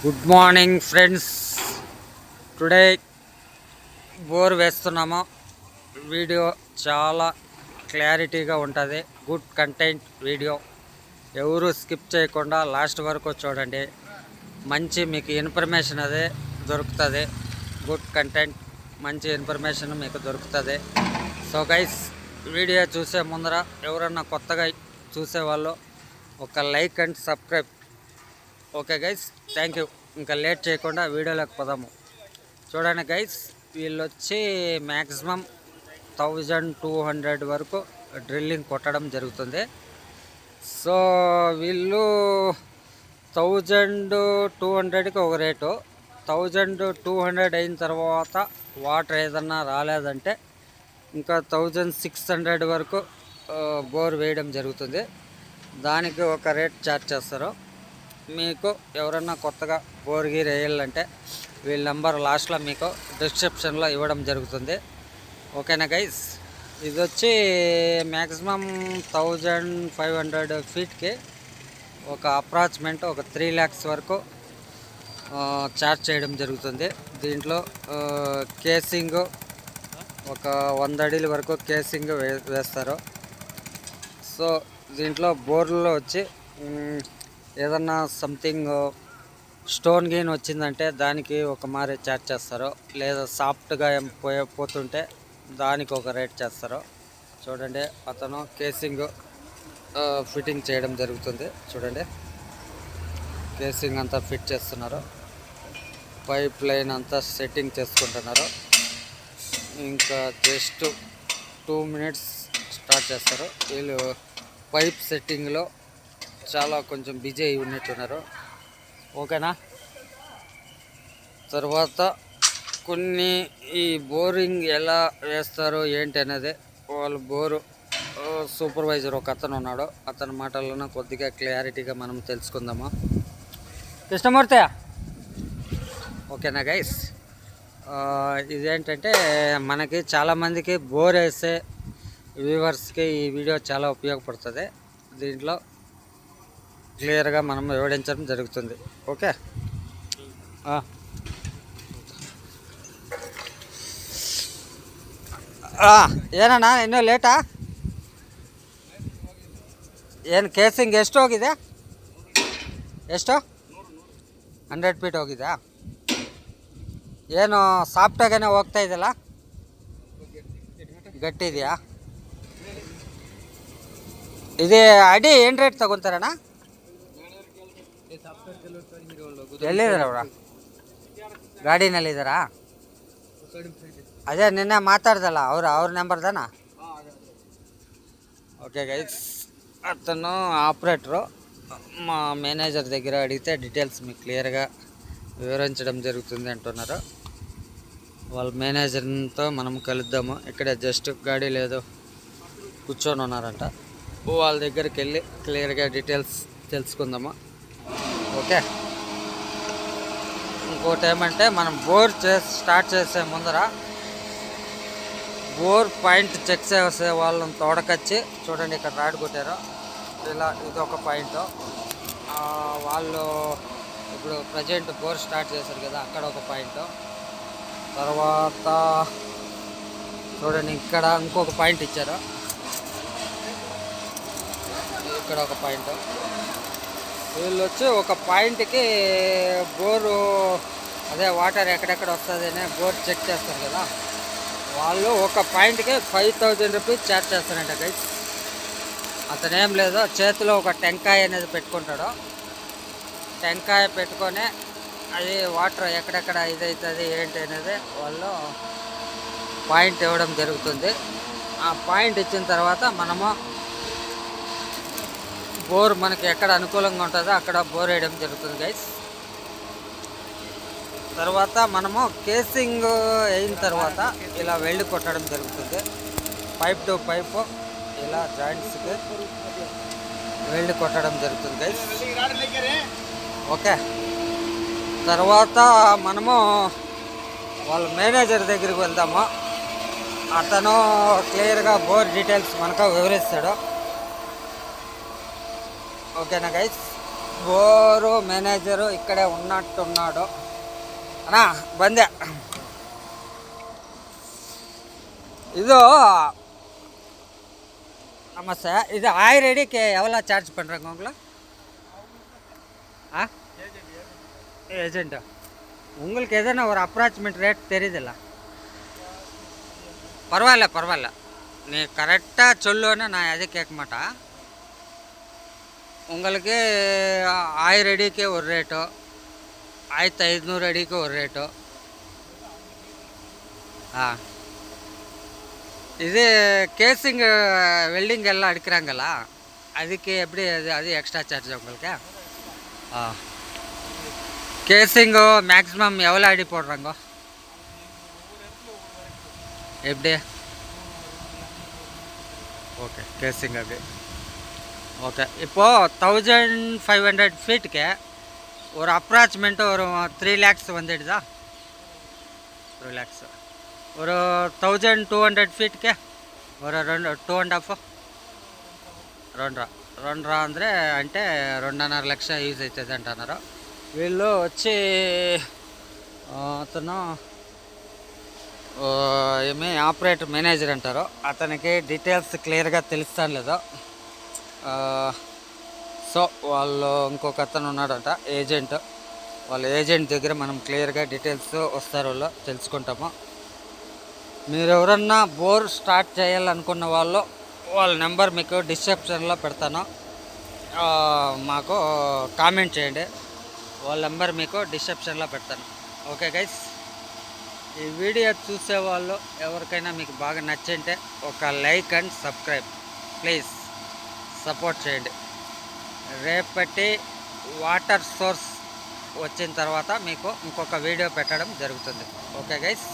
Good morning friends. Today bore వేస్తున్నాము. Video చాలా క్లారిటీగా ఉంటుంది. Good content video. ఎవరు స్కిప్ చేయకుండా లాస్ట్ వరకు చూడండి. మంచి మీకు ఇన్ఫర్మేషన్ అదే దొరుకుతుంది. గుడ్ కంటెంట్, మంచి ఇన్ఫర్మేషన్ మీకు దొరుకుతుంది. సో గైస్, వీడియో చూసే ముందర ఎవరన్నా కొత్తగా చూసేవాళ్ళు ఒక like and subscribe. Okay guys, thank you. ఇంకా లేట్ చేయకుండా వీడియోలోకి పోదాము. చూడండి గైస్, వీళ్ళు వచ్చి మ్యాక్సిమం 1200 వరకు డ్రిల్లింగ్ కొట్టడం జరుగుతుంది. సో వీళ్ళు 1200కి ఒక రేటు. 1200 అయిన తర్వాత వాటర్ ఏదన్నా రాలేదంటే ఇంకా 1600 వరకు బోర్ వేయడం జరుగుతుంది. దానికి ఒక రేట్ ఛార్జ్ చేస్తారు. మీకు ఎవరన్నా కొత్తగా బోర్ గీర్ వేయాలంటే వీళ్ళ నెంబర్ లాస్ట్లో మీకు డిస్క్రిప్షన్లో ఇవ్వడం జరుగుతుంది. ఓకేనా గైస్, ఇది వచ్చి మ్యాక్సిమం 1500 ఫీట్కి ఒక అప్రాక్సిమేట్ ఒక 3 lakhs వరకు ఛార్జ్ చేయడం జరుగుతుంది. దీంట్లో కేసింగ్ ఒక 100 అడుగుల వరకు కేసింగ్ వేస్తారు. సో దీంట్లో బోర్లలో వచ్చి ఏదన్నా సంథింగ్ స్టోన్ గెయిన్ వచ్చిందంటే దానికి ఒక మారే ఛార్జ్ చేస్తారు. లేదా సాఫ్ట్గా పోతుంటే దానికి ఒక రేట్ చేస్తారు. చూడండి, అతను కేసింగ్ ఫిట్టింగ్ చేయడం జరుగుతుంది. చూడండి, కేసింగ్ అంతా ఫిట్ చేస్తున్నారు. పైప్ లైన్ అంతా సెట్టింగ్ చేసుకుంటున్నారు. ఇంకా జస్ట్ 2 minutes స్టార్ట్ చేస్తారు. వీళ్ళు పైప్ సెట్టింగ్లో చాలా కొంచెం బిజీ అయి ఉన్నట్టున్నారు. ఓకేనా. తర్వాత కొన్ని ఈ బోరింగ్ ఎలా వేస్తారు ఏంటి అనేది వాళ్ళు బోరు సూపర్వైజర్ ఒక అతను ఉన్నాడు. అతని మాటల్లోనే కొద్దిగా క్లారిటీగా మనం తెలుసుకుందాము. కృష్ణమూర్తి, ఓకేనా గైస్. ఇదేంటంటే మనకి చాలామందికి బోర్ వేసే వ్యూవర్స్కి ఈ వీడియో చాలా ఉపయోగపడుతుంది. దీంట్లో క్లియర్గా మనం వివరించడం జరుగుతుంది. ఓకే, ಏನಣ್ಣ ಇನ್ನೂ ಲೇಟಾ? ಏನು ಕೇಸಿಂಗ್ ಎಷ್ಟು ಹೋಗಿದೆ? ಎಷ್ಟು 100 feet ಹೋಗಿದೆ? ಏನು ಸಾಫ್ಟಾಗೇ ಹೋಗ್ತಾ ಇದೆಯಲ್ಲ? ಗಟ್ಟಿ ಇದೆಯಾ? ಇದು ಅಡಿ ಏನು ರೇಟ್ ತಗೊತಾರಣ್ಣ? ಎಲ್ಲಿದ್ದಾರೆ ಅವರ? ಗಾಡಿನಲ್ಲಿದ್ದಾರಾ? ಅದೇ ನಿನ್ನೆ ಮಾತಾಡ್ದಲ್ಲ ಅವ್ರ నెంబర్దానా? ఓకే గైస్, అతను ఆపరేటరు. మా మేనేజర్ దగ్గర అడిగితే డీటెయిల్స్ మీకు క్లియర్గా వివరించడం జరుగుతుంది అంటున్నారు. వాళ్ళ మేనేజర్తో మనం కలుద్దాము. ఇక్కడ జస్ట్ గాడి లేదు కూర్చొని ఉన్నారంట. వాళ్ళ దగ్గరికి వెళ్ళి క్లియర్గా డీటెయిల్స్ తెలుసుకుందాము. ఓకే. ఇంకోటి ఏమంటే మనం బోర్ స్టార్ట్ చేసే ముందర బోర్ పాయింట్ చెక్ చేసే వాళ్ళని తోడకొచ్చి చూడండి, ఇక్కడ రాడ్ కొట్టారు. ఇలా ఇదొక పాయింట్. వాళ్ళు ఇప్పుడు ప్రజెంట్ బోర్ స్టార్ట్ చేశారు కదా, అక్కడ ఒక పాయింట్. తర్వాత చూడండి, ఇక్కడ ఇంకొక పాయింట్ ఇచ్చారు. ఇక్కడ ఒక పాయింట్. వీళ్ళు వచ్చి ఒక పాయింట్కి బోరు అదే వాటర్ ఎక్కడెక్కడ వస్తుంది అని బోర్ చెక్ చేస్తారు కదా, వాళ్ళు ఒక పాయింట్కి 5000 రూపీస్ ఛార్జ్ చేస్తారంట గైస్. అతను ఏం లేదు, చేతిలో ఒక టెంకాయ అనేది పెట్టుకుంటాడు. టెంకాయ పెట్టుకొని అది వాటర్ ఎక్కడెక్కడ ఇదవుతుంది ఏంటి అనేది వాళ్ళు పాయింట్ ఇవ్వడం జరుగుతుంది. ఆ పాయింట్ ఇచ్చిన తర్వాత మనము బోర్ మనకి ఎక్కడ అనుకూలంగా ఉంటుందో అక్కడ బోర్ వేయడం జరుగుతుంది గైస్. తర్వాత మనము కేసింగ్ అయిన తర్వాత ఇలా వెల్డ్ కొట్టడం జరుగుతుంది. పైప్ టు పైప్ ఇలా జాయింట్స్కి వెల్డ్ కొట్టడం జరుగుతుంది గైస్. ఓకే. తర్వాత మనము వాళ్ళ మేనేజర్ దగ్గరికి వెళ్దాము. అతను క్లియర్గా బోర్ డీటెయిల్స్ మనకు వివరిస్తాడు. ఓకేనా గైస్. బోరు మేనేజరు ఇక్కడే ఉన్నట్టున్నాడు అన్నా ಬಂದೆ ಇದು ஆமாம் சார் இது 1000 அடிக்கு எவ்வளோ சார்ஜ் பண்ணுறாங்க உங்களை ஏஜென்ட்டா உங்களுக்கு எதனா ஒரு அப்ராக்சிமேட் ரேட் தெரியுதுல்ல பரவாயில்ல நீ கரெக்டாக சொல்லுவேன்னு நான் எதுவும் கேட்க மாட்டேன் உங்களுக்கு 1000 அடிக்கு ஒரு ரேட்டோ 1500 அடிக்கு ஒரு ரேட்டோ இது கேசிங் வெல்டிங் எல்லாம் அடிக்கிறாங்களா அதுக்கு எப்படி அது எக்ஸ்ட்ரா சார்ஜ் உங்களுக்கு கேசிங்கு மேக்ஸிமம் எவ்வளோ அடி போடுறாங்க எப்படி ஓகே கேசிங் அப்படி ஓகே இப்போது 1500 ஃபீட்டுக்கு ஒரு அப்ராக்சிமேட்டு ஒரு 3 lakhs வந்துடுதா 3 lakhs ஒரு 1200 ఫీట్కే ஒரு 2.5 రెండురా ಅಂದರೆ అంటే 2.5 లక్ష యూజ్ అవుతుంది అంటున్నారు వీళ్ళు వచ్చి అతను ఏమి ఆపరేటర్ మేనేజర్ అంటారు అతనికి డీటెయిల్స్ క్లియర్గా తెలుస్తాను లేదో సో వాళ్ళు ఇంకొక అతను ఉన్నాడంట ఏజెంట్ వాళ్ళ ఏజెంట్ దగ్గర మనం క్లియర్గా డీటెయిల్స్ వస్తారు వాళ్ళు తెలుసుకుంటాము మీరు ఎవరన్నా బోర్ స్టార్ట్ చేయాలనుకున్న వాళ్ళ నెంబర్ మీకు డిస్క్రిప్షన్లో పెడతాను మాకు కామెంట్ చేయండి వాళ్ళ నెంబర్ మీకు డిస్క్రిప్షన్లో పెడతాను ఓకే గైస్ ఈ వీడియో చూసేవాళ్ళు ఎవరికైనా మీకు బాగా నచ్చింటే ఒక like and subscribe please support చేయండి రేపటి వాటర్ సోర్స్ వచ్చిన తర్వాత మీకు ఇంకొక వీడియో పెట్టడం జరుగుతుంది ఓకే గైస్